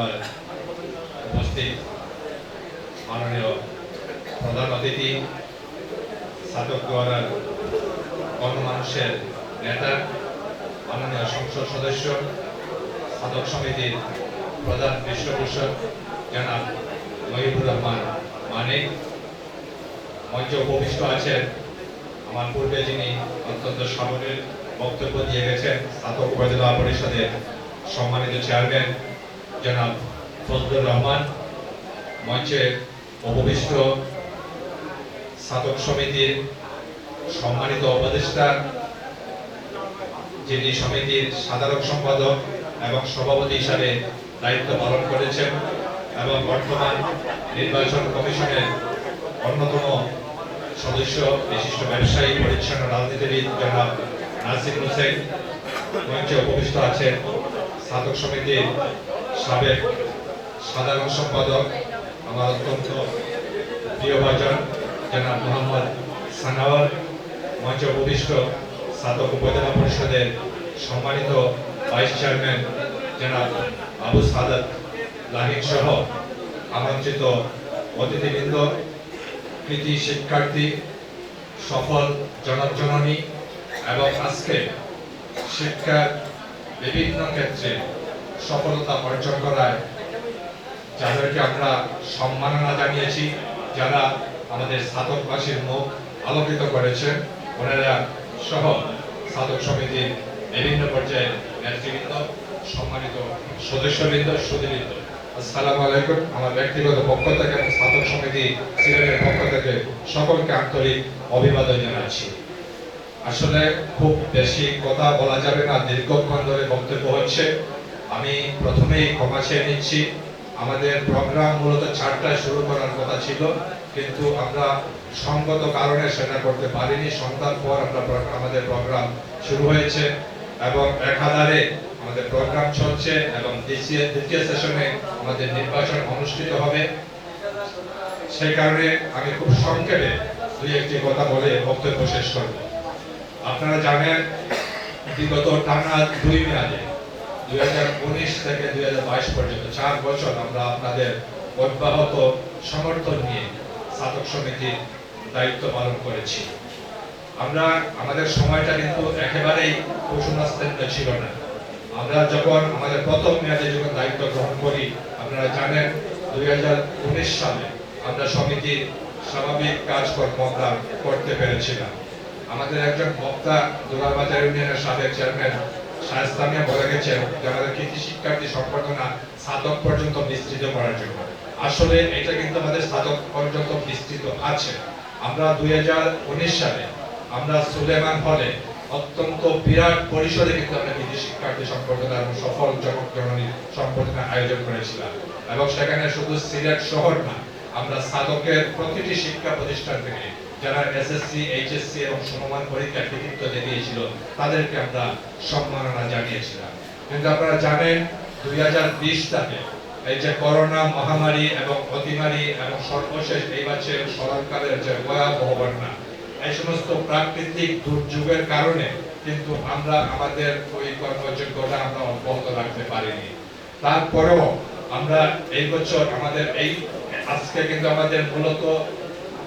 সভার উপস্থিত মাননীয় প্রধান অতিথি, ছাতক দুয়ারার গণমানুষের নেতা, মাননীয় সংসদ সদস্য, ছাতক সমিতির প্রধান পৃষ্ঠপোষক জনাব মহিবুর রহমান মানিক, মঞ্চে উপবিষ্ট আছেন আমার পূর্বে যিনি অত্যন্ত সামনের বক্তব্য দিয়ে গেছেন ছাতক উপজেলা পরিষদের সম্মানিত চেয়ারম্যান জনাব ফজলুর রহমান, মঞ্চে উপবিষ্ট ছাতক সমিতির সম্মানিত উপদেষ্টা যিনি সমিতির সাধারণ সম্পাদক এবং সভাপতি হিসাবে দায়িত্ব পালন করেছেন এবং বর্তমান নির্বাচন কমিশনের অন্যতম সদস্য বিশিষ্ট ব্যবসায়ী পরিচ্ছন্ন রাজনীতিবিদ জনাব নাসির হোসেন, মঞ্চে উপবিষ্ট আছেন ছাতক সমিতির সাবেক সাধারণ সম্পাদক আমার অত্যন্ত প্রিয়ভাজন জনাব মোহাম্মদ সানাওয়ার, মঞ্চে উপবিষ্ট ছাতক উপজেলা পরিষদের সম্মানিত ভাইস চেয়ারম্যান জনাব আবু সাদাত লাহিন সহ আমন্ত্রিত অতিথিবৃন্দ, কৃতি শিক্ষার্থী, সফল জনজননী এবং আজকে শিক্ষার বিভিন্ন ক্ষেত্রে সফলতা অর্জন করায় যাদেরকে আমরা সম্মাননা জানিয়েছি, যারা আমাদের ছাতকবাসীর মুখ আলোকিত করেছেন, ওনারা সহ ছাতক সমিতির বিভিন্ন পর্যায়ের নেতৃবৃন্দ, সম্মানিত সদস্যবৃন্দ, সুধীবৃন্দ, আসসালামু আলাইকুম। আমার ব্যক্তিগত পক্ষ থেকে এবং ছাতক সমিতি সিলেটের পক্ষ থেকে সকলকে আন্তরিক অভিবাদন জানাচ্ছি। আসলে খুব বেশি কথা বলা যাবে না, দীর্ঘক্ষণ ধরে বক্তব্য হচ্ছে। আমি প্রথমেই ক্ষমা চেয়ে নিচ্ছি। আমাদের প্রোগ্রাম মূলত 4টায় শুরু করার কথা ছিল, কিন্তু আমরা সঙ্গত কারণে সেটা করতে পারিনি। সন্ধ্যার পর আমাদের প্রোগ্রাম শুরু হয়েছে এবং একাধারে আমাদের প্রোগ্রাম চলছে এবং দ্বিতীয় সেশনে আমাদের নির্বাচন অনুষ্ঠিত হবে। সেই কারণে আমি খুব সংক্ষেপে দুই একটি কথা বলে বক্তব্য শেষ করব। আপনারা জানেন বিগত টানা 2 মেয়াদে 2019 থেকে 2022 পর্যন্ত 4 বছর আমরা আপনাদের অব্যাহত সমর্থন নিয়ে ছাতক সমিতির দায়িত্ব পালন করেছি। আমরা আমাদের সময়টা কিন্তু একেবারেই কুশূন্যস্থানীয় ছিল না। আমরা যখন আমাদের প্রথম মেয়াদে যখন দায়িত্ব গ্রহণ করি, আপনারা জানেন 2019 সালে আমরা সমিতির স্বাভাবিক কাজকর্ম আমরা করতে পেরেছিলাম। আমাদের একজন বক্তা দুলাবাজার ইউনিয়নের সাবেক চেয়ারম্যান শায়েস্তা মিয়া বলে গেছেন যে আমাদের কৃতি শিক্ষার্থী সম্বর্ধনা ছাতক পর্যন্ত বিস্তৃত করার জন্য। আসলে এটা কিন্তু আমাদের ছাতক পর্যন্ত বিস্তৃত আছে। আমরা 2019 সালে আমরা সুলেমান হলে অত্যন্ত বিরাট পরিসরে কিন্তু আমরা কৃতি শিক্ষার্থী সম্বর্ধনা এবং সফল জননী সম্বর্ধনা আয়োজন করেছিলাম এবং সেখানে শুধু সিলেট শহর না, আমরা ছাতকের প্রতিটি শিক্ষা প্রতিষ্ঠান থেকে যারা এসএসসি, এইচএসসি এবং সমমান পরীক্ষায় কৃতিত্ব দেখিয়েছিল তাদেরকে আমরা সম্মাননা জানিয়েছিলাম। কিন্তু আপনারা জানেন 2020 সালে এই যে করোনা মহামারী এবং অতিমারী এবং সর্বশেষ এই বছর স্মরণকালের যে ভয়াবহ বন্যা, এই সমস্ত প্রাকৃতিক দুর্যোগের কারণে কিন্তু আমরা আমাদের ওই কর্মযোগ্যতা আমরা অব্যাহত রাখতে পারিনি। তারপরেও আমরা এই বছর আমাদের এই আজকে কিন্তু আমাদের মূলত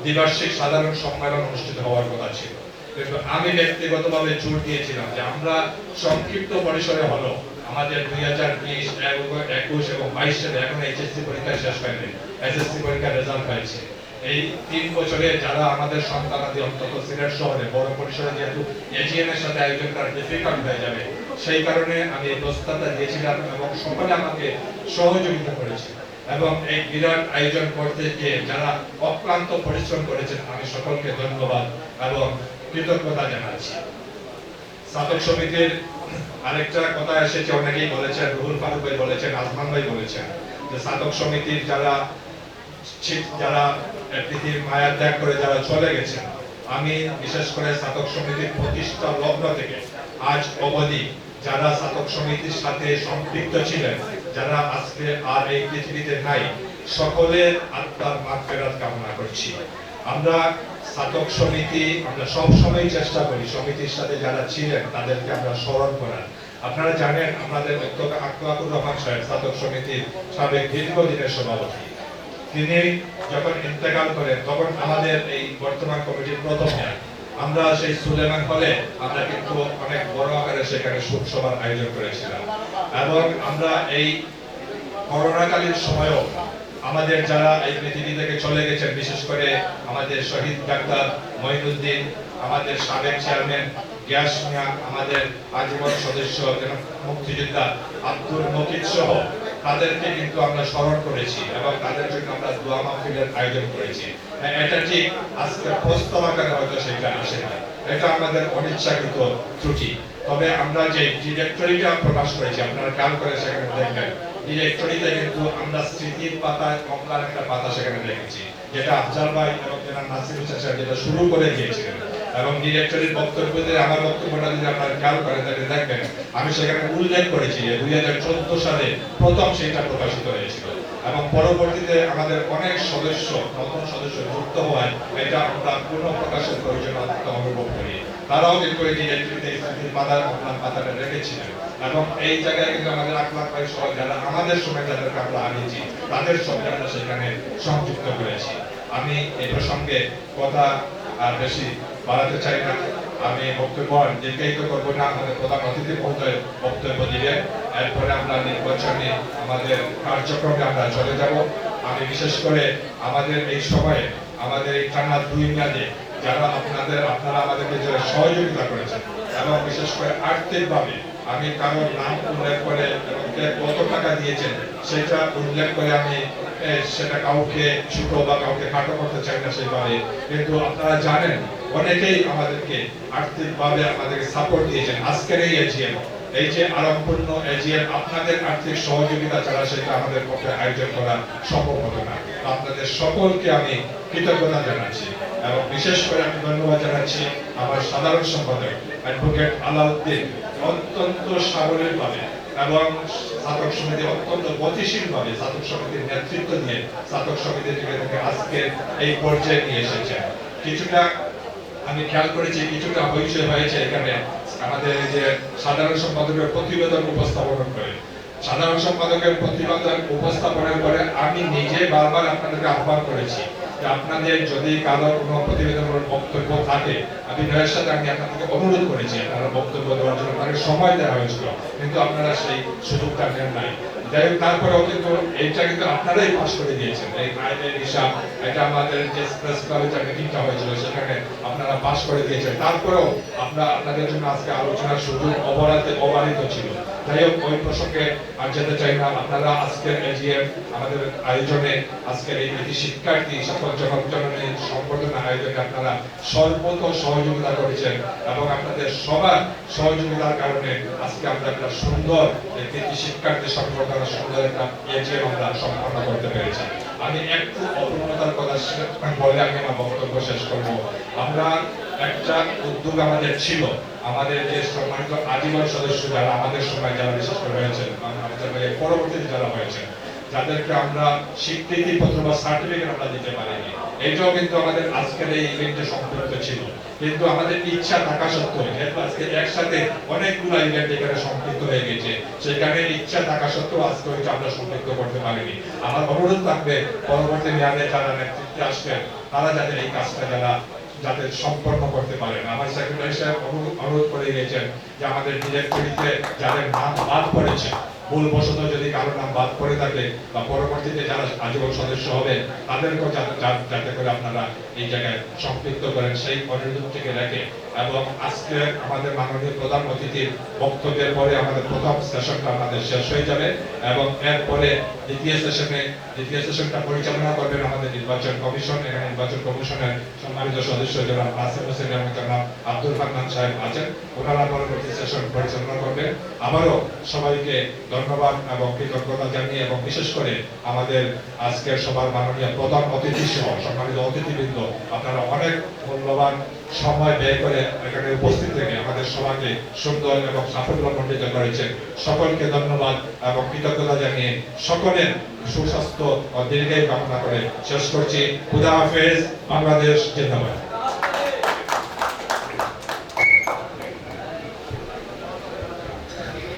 দ্বিবার্ষিক সাধারণ সম্মেলন অনুষ্ঠিত হওয়ার কথা ছিল, কিন্তু আমি ব্যক্তিগতভাবে জোর দিয়েছিলাম যে আমরা সংক্ষিপ্ত পরিসরে হলো আমাদের 2020, 21 এবং 22 সালে এখন এইচএসসি পরীক্ষা শেষ হয়নি, এসএসসি পরীক্ষার রেজাল্ট হয়েছে। এই 3 বছরে যারা আমাদের সন্তানাদি অন্তত সিলেট শহরে বড় পরিসরে যেহেতু এজিএম এর সাথে আয়োজন করা ডিফিকাল্ট হয়ে যাবে, সেই কারণে আমি এই প্রস্তাবটা দিয়েছিলাম এবং সকলে আমাকে সহযোগিতা করেছে এবং এই বিরাট আয়োজন করতে গিয়ে যারা অক্লান্ত পরিশ্রম করেছেন আমি সকলকে ধন্যবাদ এবং কৃতজ্ঞতা জানাচ্ছি। ছাতক সমিতির আরেকটা কথা এসেছে, অনেকেই বলেছেন, রুহুল ফারুক ভাই বলেছেন, আজমান ভাই বলেছেন যে ছাতক সমিতির যারা পৃথিবীর মায়া ত্যাগ করে যারা চলে গেছেন, আমি বিশেষ করে ছাতক সমিতির প্রতিষ্ঠা লগ্ন থেকে আজ অবধি যারা ছাতক সমিতির সাথে সম্পৃক্ত ছিলেন, যারা আজকে আর এই পৃথিবীতে নাই, সকলের আত্মার মাগফিরাত কামনা করছি। আমরা ছাতক সমিতি আমরা সব সময় চেষ্টা করি সমিতির সাথে যারা ছিলেন তাদেরকে আমরা স্মরণ করার, আপনারা জানেন আমাদের অধ্যক্ষ আক্তাবুর রহমান সাহেব ছাত্র সমিতির সাবেক দীর্ঘদিনের সভাপতি, তিনি যখন ইন্তেকাল করেন তখন আমাদের এই বর্তমান কমিটির প্রথম মেয়র, আমরা সেই সুলেমান হলে আমরা কিন্তু অনেক বড় আকারে সেখানে শোক সভার আয়োজন করেছিলাম। এবং আমরা এই করোনাকালীন সময়েও আমাদের যারা এই পৃথিবী থেকে চলে গেছেন, বিশেষ করে আমাদের শহীদ ডাক্তার মঈনুদ্দিন, আমাদের সাবেক চেয়ারম্যান গিয়াস মিয়া, আমাদের আজীবন সদস্য মুক্তিযোদ্ধা আব্দুল মকিদ সহ তাদেরকে কিন্তু আমরা স্মরণ করেছি এবং তাদের জন্য আমরা দোয়া মাহফিলের আয়োজন করেছি। এটা ঠিক আজকে প্রস্তাব আকারে হয়তো সেটা আসে না, এটা আমাদের অনিচ্ছাকৃত ত্রুটি। তবে আমরা যে ডিরেক্টরিটা প্রকাশ করেছি, আপনারা খেয়াল করে সেখানে দেখবেন ডিরেক্টরিতে কিন্তু আমরা স্মৃতির পাতায় কমলার একটা পাতা সেখানে রেখেছি, যেটা আফজাল ভাই এবং জনাব নাসির হোসেন সাহেব যেটা শুরু করে দিয়েছিলেন। এবং ডিরেক্টরির বক্তব্যতে আমার বক্তব্যটা যদি আপনারা খেয়াল করেন তাহলে দেখবেন আমি সেখানে উল্লেখ করেছি যে 2014 সালে প্রথম সেটা প্রকাশিত হয়েছিল এবং পরবর্তীতে আমাদের অনেক সদস্য নতুন সদস্য যুক্ত হওয়ায় এটা আমরা পুনঃ প্রকাশের প্রয়োজনীয়তা অনুভব করি। তারাও কিন্তু এই ডিরেক্টরিতে স্মৃতির পাতাটা রেখেছিলেন এবং এই জায়গায় কিন্তু আমাদের আকলাক ভাই সহ যারা আমাদের সময় যাদেরকে আমরা হারিয়েছি তাদের সঙ্গে আমরা সেখানে সংযুক্ত করেছি। আমি এই প্রসঙ্গে কথা আর বেশি বাড়াতে চাই না, আমি বক্তব্য দীর্ঘায়িত করবো না। আমাদের প্রধান অতিথি মহোদয় বক্তব্য দিলেন, এরপরে আমরা নির্বাচনে আমাদের কার্যক্রমে আমরা চলে যাব। আমি বিশেষ করে আমাদের এই সময়ে আমাদের এই টানা 2 মেয়াদে যারা আপনারা আমাদেরকে যারা সহযোগিতা করেছেন এবং বিশেষ করে আর্থিকভাবে, আমি কারোর নাম উল্লেখ করে এবং কত টাকা দিয়েছেন সেটা উল্লেখ করে আমি সেটা কাউকে ছোট বা কাউকে খাটো করতে চাই না সেইভাবে, কিন্তু আপনারা জানেন অনেকেই আমাদেরকে আর্থিকভাবে আমাদেরকে সাপোর্ট দিয়েছেন। আজকের এই এজিএম, এই যে আরম্ভপূর্ণ এজিএম, আপনাদের আর্থিক সহযোগিতা ছাড়া সেটা আমাদের পক্ষে আয়োজন করা সম্ভব হতো না। আপনাদের সকলকে আমি কৃতজ্ঞতা জানাচ্ছি এবং বিশেষ করে আমি ধন্যবাদ জানাচ্ছি আমার সাধারণ সম্পাদক অ্যাডভোকেট আলাউদ্দিন, অত্যন্ত সাবলীলভাবে এবং ছাত্র সমিতি অত্যন্ত গতিশীলভাবে ছাত্র সমিতির নেতৃত্ব দিয়ে ছাত্র সমিতিকে আজকে এই পর্যায়ে নিয়ে এসেছেন। কিছুটা আমি খেয়াল করেছি কিছুটা হইচই হয়েছে এখানে আমাদের যে সাধারণ সম্পাদকের প্রতিবেদন উপস্থাপন করে, সাধারণ সম্পাদকের প্রতিবেদন উপস্থাপনের পরে আমি নিজে বারবার আপনাদেরকে আহ্বান করেছি যে আপনাদের যদি কারো কোনো প্রতিবেদন বক্তব্য থাকে আমি বিনয়ের সাথে আমি আপনাদেরকে অনুরোধ করেছি আপনারা বক্তব্য দেওয়ার জন্য, আপনাকে সময় দেওয়া হয়েছিল, কিন্তু আপনারা সেই সুযোগটা নেন নাই। যাই হোক, তারপরেও কিন্তু এইটা কিন্তু আপনারাই পাস করে দিয়েছেন, এই আইনের হিসাব, এটা আমাদের যে প্রেস ক্লাবে যে মিটিংটা হয়েছিল সেখানে আপনারা পাস করে দিয়েছেন। তারপরেও আপনাদের জন্য আজকে আলোচনার সুযোগ অবারিত ছিল। যাই হোক, ওই প্রসঙ্গে আর যেতে চাই না। আপনারা আজকের এজিএম আমাদের আয়োজনে আজকের এই কৃতি শিক্ষার্থী সকল জনগণের সংবর্ধনা আয়োজনে আপনারা সর্বত সহযোগিতা করেছেন এবং আপনাদের সবার সহযোগিতার কারণে আজকে আমরা একটা সুন্দর কৃতি শিক্ষার্থী সংবর্ধনা সুন্দর একটা এজিএম আমরা সম্পন্ন করতে পেরেছি। আমি একটু অপূর্ণতার কথা বলে আমি আমার বক্তব্য শেষ করব। আমরা একটা উদ্যোগ আমাদের ছিল, আমাদের যে সম্মানিত আজীবন সদস্য যারা আমাদের সময় যারা বিশেষ করে হয়েছেন, আমাদের পরবর্তীতে যারা হয়েছেন, যাদেরকে আমরা স্বীকৃতি পত্র বা সার্টিফিকেট আমরা দিতে পারিনি, এটাও কিন্তু আমাদের আজকের এই ইভেন্টে সম্পৃক্ত ছিল। কিন্তু আমাদের ইচ্ছা থাকা সত্ত্বেও, যেহেতু আজকে একসাথে অনেকগুলো ইভেন্ট এখানে সম্পৃক্ত হয়ে গেছে, সেখানে ইচ্ছা থাকা সত্ত্বেও আজকে ওইটা আমরা সম্পৃক্ত করতে পারিনি। আমার অনুরোধ থাকবে পরবর্তী মেয়াদে যারা নেতৃত্বে আসবেন তারা যাতে এই কাজটা যাতে সম্পন্ন করতে পারেন। আমার সেক্রেটারি সাহেব অনুরোধ করে গিয়েছেন যে আমাদের ডিরেক্টরিতে যাদের নাম বাদ পড়েছে, ভুলবশত যদি কারো নাম বাদ পড়ে থাকে বা পরবর্তীতে যারা আজীবন সদস্য হবেন তাদেরকেও যাতে করে আপনারা এই জায়গায় সম্পৃক্ত করেন সেই অনুরোধটিকে রেখে, এবং আজকে আমাদের মাননীয় প্রধান অতিথির বক্তব্যের পরে আমাদের প্রথম সেশনটা আমাদের শেষ হয়ে যাবে এবং এরপরে দ্বিতীয় সেশনটা পরিচালনা করবেন আমাদের নির্বাচন কমিশন। এখানে নির্বাচন কমিশনের সম্মানিত সদস্য জনাব নাসির হোসেন এবং জনাব আব্দুল ফান্নান সাহেব আছেন, ওনারা পরবর্তী সেশন পরিচালনা করবেন। আবারও সবাইকে ধন্যবাদ এবং কৃতজ্ঞতা জানিয়ে এবং বিশেষ করে আমাদের আজকের সবার মাননীয় প্রধান অতিথি সহ সম্মানিত অতিথিবৃন্দ, আপনারা অনেক মূল্যবান সময় ব্যয় করে এখানে উপস্থিত থেকে আমাদের সবাইকে সুন্দর এবং সাফল্যমণ্ডিত করেছেন। সকলকে ধন্যবাদ এবং কৃতজ্ঞতা জানিয়ে সকলের সুস্বাস্থ্য ও দীর্ঘায়ু কামনা করে শেষ করছি। খুদা হাফেজ। বাংলাদেশ জিন্দাবাদ।